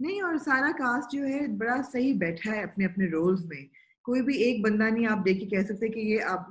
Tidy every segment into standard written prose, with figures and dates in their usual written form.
नहीं, और सारा कास्ट जो है बड़ा सही बैठा है अपने अपने रोल्स में। कोई भी एक बंदा नहीं आप देख के कह सकते कि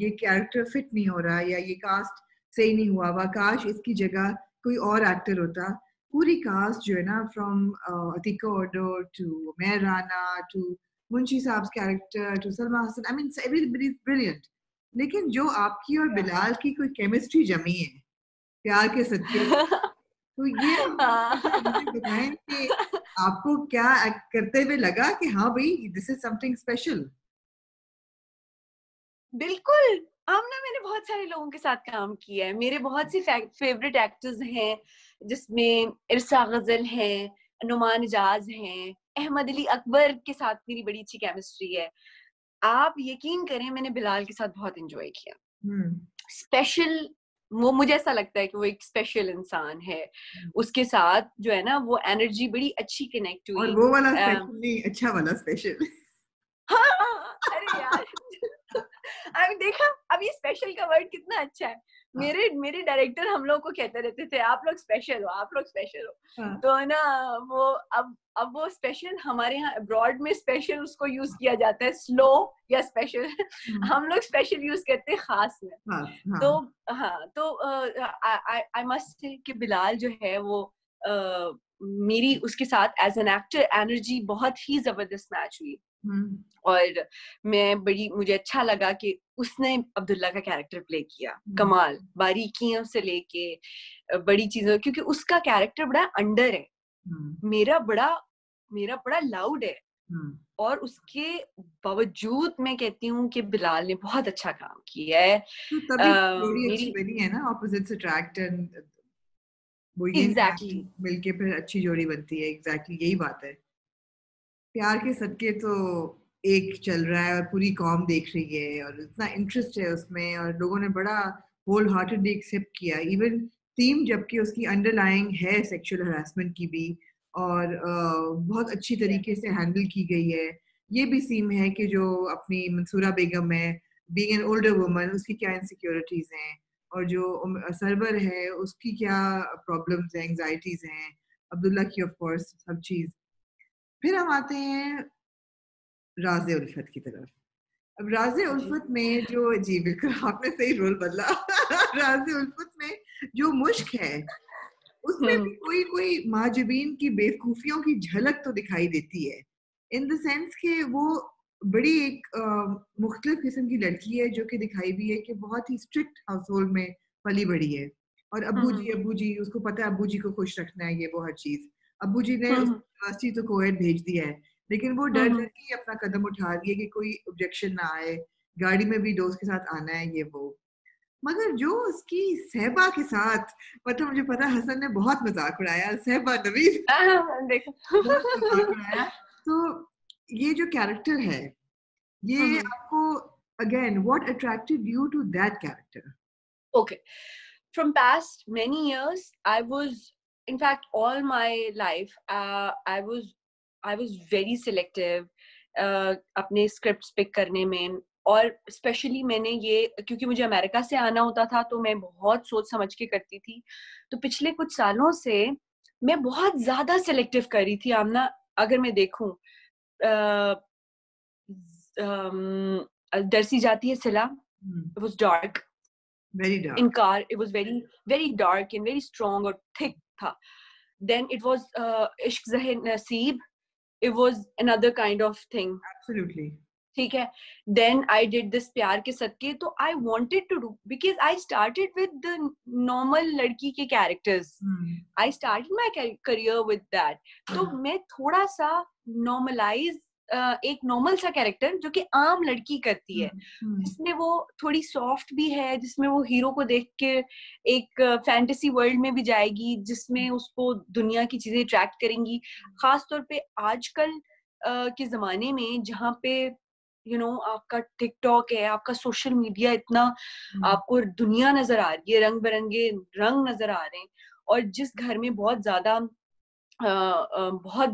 ये कैरेक्टर फिट नहीं हो रहा या ये कास्ट सही नहीं हुआ हुआ, काश इसकी जगह कोई और एक्टर होता। पूरी कास्ट जो है ना, from Atiqa Odho to Mehar Rana to Munshi Sahab character to Salma Hasan, I mean everybody is brilliant. लेकिन जो आपकी और बिलाल की कोई केमिस्ट्री जमी है प्यार के सदके, तो ये मुझे बताएं कि आपको क्या एक्ट करते हुए लगा कि हाँ भाई दिस इज समथिंग स्पेशल। बिल्कुल। आमना, मैंने बहुत सारे लोगों के साथ काम किया है, मेरे बहुत सी फेवरेट एक्टर्स हैं, जिसमें इरसा गजल हैं, नुमान इजाज हैं, अहमद अली अकबर के साथ मेरी बड़ी अच्छी केमिस्ट्री है। आप यकीन करें, मैंने बिलाल के साथ बहुत एंजॉय किया। स्पेशल, वो मुझे ऐसा लगता है कि वो एक स्पेशल इंसान है। उसके साथ जो है ना, वो एनर्जी बड़ी अच्छी कनेक्ट और हुई। वो वाला स्पेशल नहीं, अच्छा वाला स्पेशल। हाँ, अरे यार अभी देखा, अब ये स्पेशल का वर्ड कितना अच्छा है। मेरे मेरे डायरेक्टर हम लोग को कहते रहते थे, आप लोग स्पेशल हो, आप लोग स्पेशल हो। हाँ, तो ना, वो अब वो स्पेशल हमारे यहाँ अब्रॉड में स्पेशल उसको यूज किया जाता है, स्लो या स्पेशल। हम लोग स्पेशल यूज करते हैं खास में। हाँ, तो हाँ, हाँ, तो आई मस्ट से कि बिलाल जो है वो मेरी उसके साथ एज एन एक्टर एनर्जी बहुत ही जबरदस्त मैच हुई। और मुझे अच्छा लगा कि उसने अब्दुल्ला का कैरेक्टर प्ले किया। कमाल, बारीकियों से लेके बड़ी चीजों, क्योंकि उसका कैरेक्टर बड़ा अंडर है, मेरा बड़ा मेरा बड़ा लाउड है। और उसके बावजूद मैं कहती हूँ कि बिलाल ने बहुत अच्छा काम किया है। तो तभी जोड़ी अच्छी मेरी बनी है ना, ऑपोजिट्स अट्रैक्ट, एंड वो यिन एग्जैक्टली yang मिलके फिर अच्छी जोड़ी बनती है। एग्जैक्टली यही बात है। प्यार के सदके तो एक चल रहा है और पूरी कौम देख रही है और इतना इंटरेस्ट है उसमें और लोगों ने बड़ा होल हार्टेडली एक्सेप्ट किया। इवन थीम जबकि उसकी अंडरलाइंग है सेक्सुअल हरासमेंट की भी, और बहुत अच्छी तरीके से हैंडल की गई है। ये भी सीन है कि जो अपनी मंसूरा बेगम है, बीइंग एन ओल्डर वुमन, उसकी क्या इनसिक्योरिटीज हैं, और जो सरवर है उसकी क्या प्रॉब्लम्स हैं, एंजाइटीज हैं, अब्दुल्ला की ऑफ कोर्स सब चीज। फिर हम आते हैं राज़े उल्फत की तरफ। अब राज़े जी। उल्फत में जो, जी बिल्कुल आपने सही रोल बदला। राज़े उल्फत में जो मुश्क है, उसमें भी कोई कोई माजबीन की बेवकूफियों की झलक तो दिखाई देती है। इन द सेंस कि वो बड़ी एक मुख्तलिफ किस्म की लड़की है जो कि दिखाई भी है कि बहुत ही स्ट्रिक्ट हाउस होल्ड में पली बड़ी है। और अब्बू जी उसको पता है अब्बू जी को खुश रखना है, ये वो हर चीज। अब्बू जी ने उस यूनिवर्सिटी तो कोएड भेज दिया है, लेकिन वो डर डर के ही अपना कदम उठा रही है कि कोई ऑब्जेक्शन ना आए, गाड़ी में भी दोस्त के साथ आना है, ये वो। मगर जो उसकी सहबा के साथ, मतलब मुझे पता है हसन ने बहुत मजाक उड़ाया, सहबा नवीन बहुत मजाक देखो उड़ाया। तो ये जो कैरेक्टर है, ये आपको again what attracted you to that character? Okay. From past many years, I was, in fact, all my life, I was very selective अपने scripts pick करने में। और स्पेशली मैंने ये, क्योंकि मुझे अमेरिका से आना होता था, तो मैं बहुत सोच समझ के करती थी। तो पिछले कुछ सालों से मैं बहुत ज्यादा सेलेक्टिव कर रही थी आमना। अगर मैं देखूं, डरसी जाती है सिला, it was dark. Very In dark. car, it was very very dark and very strong और thick था. Then it was Ishq Zahir Naseeb. It was another kind of thing. Absolutely. ठीक है. Then I did this प्यार के सदके. तो I wanted to do, because I started with the normal लड़की के characters. I started my career with that. तो मैं थोड़ा सा normalize, एक नॉर्मल सा कैरेक्टर जो कि आम लड़की करती है, जिसमें वो थोड़ी सॉफ्ट भी है, जिसमें वो हीरो को देख के एक फैंटेसी वर्ल्ड में भी जाएगी, जिसमें उसको दुनिया की चीजें अट्रैक्ट करेंगी। खास तौर पे आजकल के जमाने में, जहाँ पे आपका टिकटॉक है, आपका सोशल मीडिया इतना, आपको दुनिया नजर आ रही है, रंग बिरंगे रंग नजर आ रहे हैं। और जिस घर में बहुत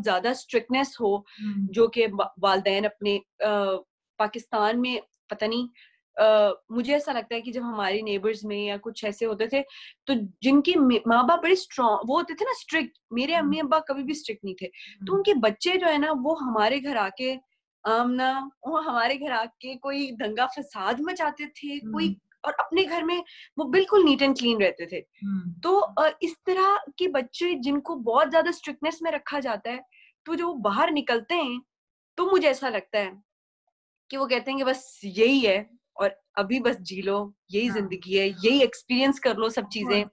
ज्यादा स्ट्रिक्टनेस हो, जो कि वालिदैन अपने, पाकिस्तान में पता नहीं, मुझे ऐसा लगता है कि जब हमारे नेबर्स में या कुछ ऐसे होते थे, तो जिनके माँ बाप बड़े स्ट्रॉन्ग वो होते थे ना, स्ट्रिक्ट, मेरे अम्मी अब्बा कभी भी स्ट्रिक्ट नहीं थे, तो उनके बच्चे जो है ना वो हमारे घर आके आमना वो हमारे घर आके कोई दंगा फसाद मचाते थे, कोई, और अपने घर में वो बिल्कुल नीट एंड क्लीन रहते थे। तो इस तरह के बच्चे जिनको बहुत ज्यादा स्ट्रिक्टनेस में रखा जाता है, तो जो बाहर निकलते हैं, तो मुझे ऐसा लगता है कि वो कहते हैं कि बस यही है और अभी बस जी लो, यही जिंदगी है, यही एक्सपीरियंस कर लो सब चीजें।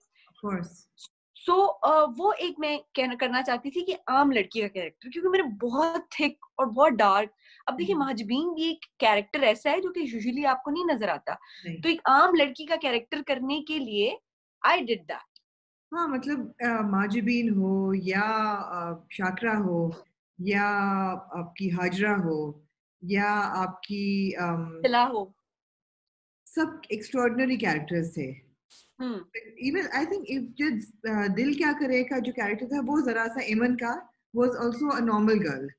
सो वो एक मैं करना चाहती थी कि आम लड़की का कैरेक्टर, क्योंकि मेरे बहुत थिक और बहुत डार्क, अब देखिए महाजबीन भी एक कैरेक्टर ऐसा है जो कि यूजुअली आपको नहीं नजर आता, तो एक आम लड़की का कैरेक्टर करने के लिए आई डिड दैट। हाँ, मतलब माजिबीन हो या शाकरा हो या आपकी हाजरा हो या आपकी सिला हो, सब एक्स्ट्रॉर्डिनरी कैरेक्टर्स थे। इवन आई थिंक इफ जो दिल क्या करे का जो कैरेक्टर था वो जरा सा एमन का was also a normal girl,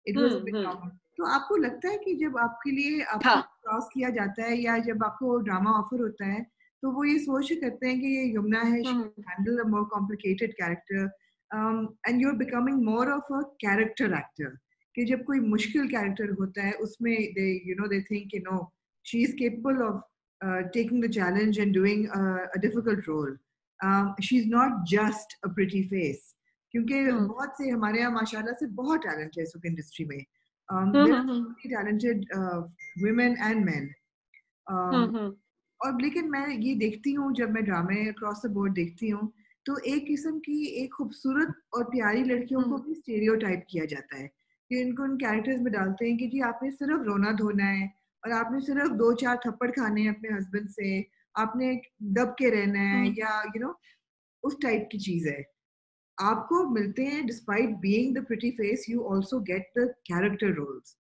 it was a bit normal. तो आपको लगता है कि जब आपके लिए आपको क्रॉस किया जाता है या जब आपको ड्रामा ऑफर होता है, तो वो ये सोच के करते हैं कि ये यमुना है, she handle a more complicated character and you are becoming more of a character actor, कि जब कोई मुश्किल कैरेक्टर होता है उसमें they they think no she is capable of taking the challenge and doing a difficult role. She's not just a pretty face. क्योंकि बहुत से हमारे यहाँ माशाल्लाह से बहुत टैलेंट है इस इंडस्ट्री में. There are so many talented women and men. और लेकिन मैं ये देखती हूँ जब मैं ड्रामे अक्रॉस द बोर्ड देखती हूँ, तो एक किस्म की एक खूबसूरत और प्यारी लड़कियों को भी स्टेरियोटाइप किया जाता है कि इनको उन कैरेक्टर्स में डालते हैं कि जी आपने सिर्फ रोना धोना है और आपने सिर्फ 2-4 थप्पड़ खाने हैं अपने हस्बैंड से, आपने दब के रहना है या उस टाइप की चीज है। आपको मिलते हैं despite being the pretty face, you also get the character roles,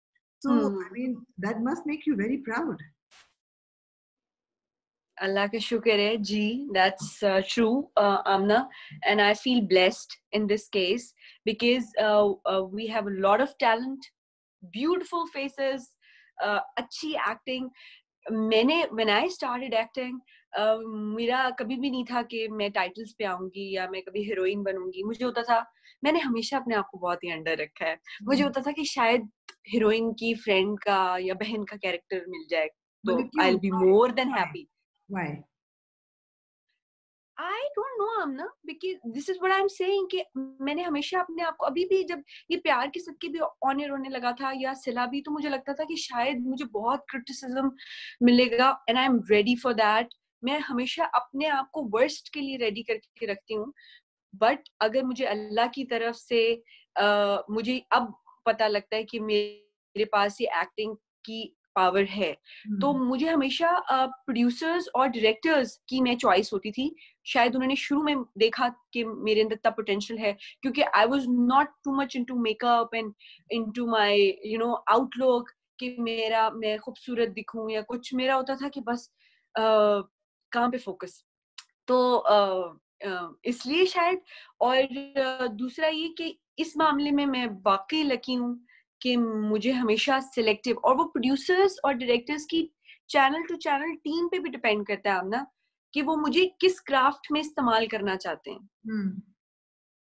so I mean that must make you very proud. अल्लाह का शुक्र है जी, that's true, Amna, and I feel blessed in this case because we have a lot of talent, beautiful faces, अच्छी acting. when I started acting, मेरा कभी भी नहीं था कि मैं टाइटल्स पे आऊंगी या मैं कभी हीरोइन बनूंगी। मुझे होता था, मैंने हमेशा अपने आप को बहुत ही अंडर रखा है, मुझे होता था कि शायद हीरोइन की फ्रेंड का या बहन का कैरेक्टर मिल जाए तो I will be more than happy. Why? I don't know, Amna, because this is what I'm saying कि मैंने हमेशा अपने आप को, अभी भी जब ये प्यार की सबकी भी ऑन एयर होने लगा था या सिला भी, तो मुझे लगता था कि शायद मुझे बहुत क्रिटिसिज्म मिलेगा and I am ready for that. मैं हमेशा अपने आप को वर्स्ट के लिए रेडी करके रखती हूँ, बट अगर मुझे अल्लाह की तरफ से मुझे अब पता लगता है कि मेरे पास ये एक्टिंग की पावर है, तो मुझे हमेशा प्रोड्यूसर्स और डायरेक्टर्स की मैं चॉइस होती थी। शायद उन्होंने शुरू में देखा कि मेरे अंदर इतना पोटेंशियल है, क्योंकि I was not too much into makeup and into my outlook कि मैं खूबसूरत दिखूं या कुछ। मेरा होता था कि बस कहाँ पे फोकस, तो इसलिए शायद। और दूसरा ये कि इस मामले में मैं वाकई लकी हूँ कि मुझे हमेशा सिलेक्टिव, और वो प्रोड्यूसर्स और डायरेक्टर्स की चैनल टू चैनल टीम पे भी डिपेंड करता है आमना, कि वो मुझे किस क्राफ्ट में इस्तेमाल करना चाहते हैं।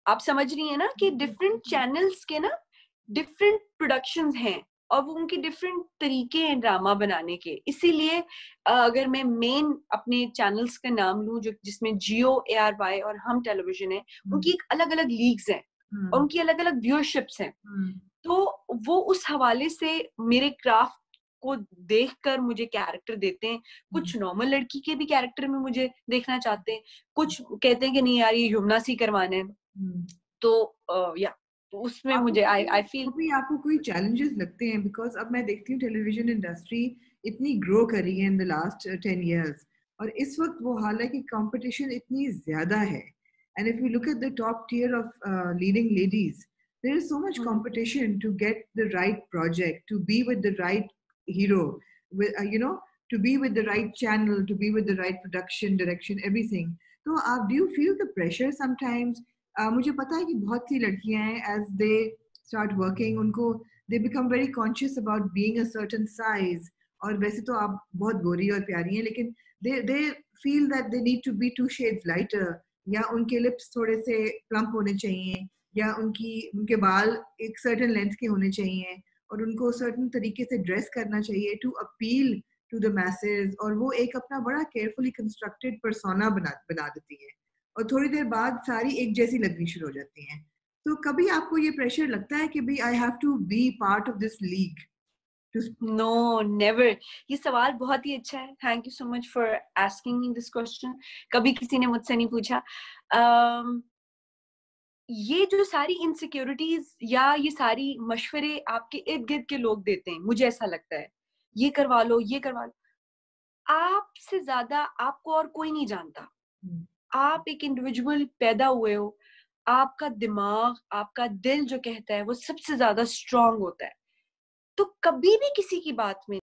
आप समझ रही है ना कि डिफरेंट चैनल्स के ना डिफरेंट प्रोडक्शंस हैं और वो उनके डिफरेंट तरीके हैं ड्रामा बनाने के। इसीलिए अगर मैं मेन अपने चैनल्स का नाम लूं जो जिसमें जियो, ARY और हम टेलीविजन है, उनकी एक अलग अलग लीग्स हैं और उनकी अलग अलग व्यूअरशिप्स हैं, तो वो उस हवाले से मेरे क्राफ्ट को देखकर मुझे कैरेक्टर देते हैं। कुछ नॉर्मल लड़की के भी कैरेक्टर में मुझे देखना चाहते हैं, कुछ कहते हैं कि नहीं यार ये यमुना सी करवाने हैं, तो या तो उसमें मुझे आई फील। अभी आपको कोई चैलेंजेस लगते हैं? बिकॉज अब मैं देखती हूँ टेलीविजन इंडस्ट्री इतनी ग्रो कर रही है इन द लास्ट 10 years, और इस वक्त वो हाल है कि कंपटीशन इतनी ज्यादा है, and if you look at the top tier of leading ladies, there is so much competition to get the right project, to be with the right hero, with to be with the right channel, to be with the right production, direction, everything. So do you feel the pressure sometimes? मुझे पता है कि बहुत सी लड़कियां हैं as they start working, उनको they become very conscious about being a certain size और वैसे तो आप बहुत गोरी और प्यारी हैं, लेकिन they feel that they need to be 2 shades lighter, या उनके लिप्स थोड़े से प्लम्प होने चाहिए, या उनके बाल एक सर्टेन लेंथ के होने चाहिए, और उनको सर्टेन तरीके से ड्रेस करना चाहिए to appeal to the message, और वो एक अपना बड़ा केयरफुली कंस्ट्रक्टेड पर्सोना बना देती है, और थोड़ी देर बाद सारी एक जैसी लगनी शुरू हो जाती हैं। तो कभी आपको ये प्रेशर लगता है कि भाई I have to be part of this league? No, never. ये सवाल बहुत ही अच्छा है। Thank you so much for asking me this question. कभी किसी ने मुझसे नहीं पूछा। ये जो सारी इनसिक्योरिटीज या ये सारी मशवरे आपके इर्द गिर्द के लोग देते हैं, मुझे ऐसा लगता है, ये करवा लो, ये करवा लो, आपसे ज्यादा आपको और कोई नहीं जानता। आप एक इंडिविजुअल पैदा हुए हो, आपका दिमाग, आपका दिल जो कहता है वो सबसे ज्यादा स्ट्रांग होता है। तो कभी भी किसी की बात में